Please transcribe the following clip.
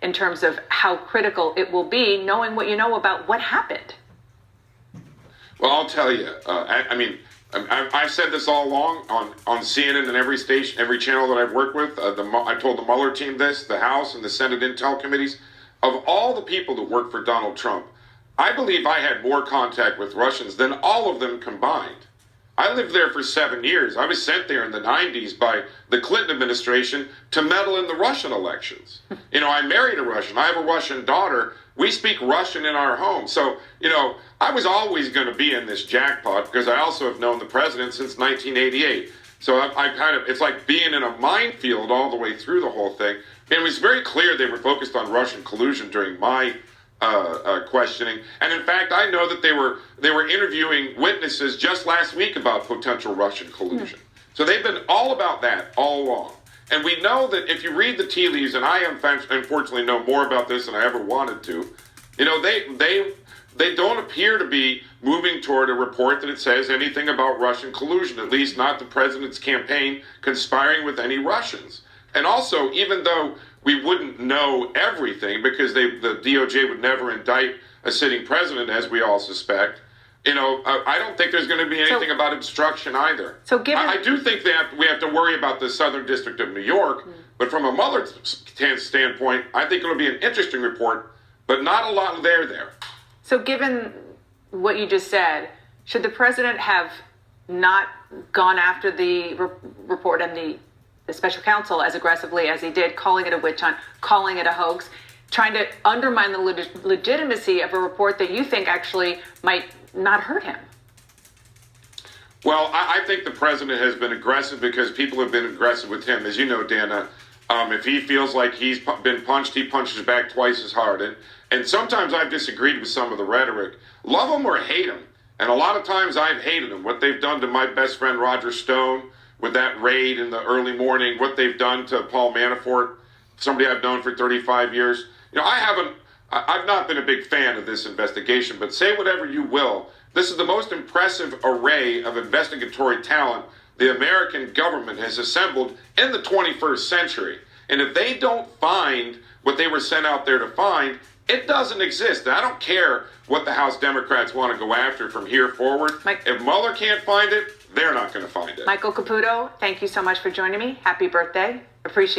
in terms of how critical it will be, knowing what you know about what happened? Well, I'll tell you. I've said this all along on CNN and every station, every channel that I've worked with. I told the Mueller team this, the House and the Senate Intel committees. Of all the people that worked for Donald Trump, I believe I had more contact with Russians than all of them combined. I lived there for 7 years. I was sent there in the 90s by the Clinton administration to meddle in the Russian elections. I married a Russian. I have a Russian daughter. We speak Russian in our home. So, I was always going to be in this jackpot because I also have known the president since 1988. So it's like being in a minefield all the way through the whole thing. And it was very clear they were focused on Russian collusion during my questioning. And in fact, I know that they were interviewing witnesses just last week about potential Russian collusion. So they've been all about that all along. And we know that if you read the tea leaves, and I unfortunately know more about this than I ever wanted to, they don't appear to be moving toward a report that it says anything about Russian collusion, at least not the president's campaign conspiring with any Russians. And also, even though we wouldn't know everything because the DOJ would never indict a sitting president, as we all suspect, I don't think there's going to be anything about obstruction either. So I do think we have to worry about the Southern District of New York, but from a Mueller standpoint, I think it'll be an interesting report, but not a lot there. So given what you just said, should the president have not gone after the report and the special counsel as aggressively as he did, calling it a witch hunt, calling it a hoax, trying to undermine the legitimacy of a report that you think actually might not hurt him? Well, I think the president has been aggressive because people have been aggressive with him. As you know, Dana, if he feels like he's been punched, he punches back twice as hard. And sometimes I've disagreed with some of the rhetoric. Love him or hate him. And a lot of times I've hated him. What they've done to my best friend Roger Stone with that raid in the early morning, what they've done to Paul Manafort, somebody I've known for 35 years. I've not been a big fan of this investigation, but say whatever you will. This is the most impressive array of investigatory talent the American government has assembled in the 21st century. And if they don't find what they were sent out there to find, it doesn't exist. And I don't care what the House Democrats want to go after from here forward. If Mueller can't find it, they're not going to find it. Michael Caputu, thank you so much for joining me. Happy birthday. Appreciate it.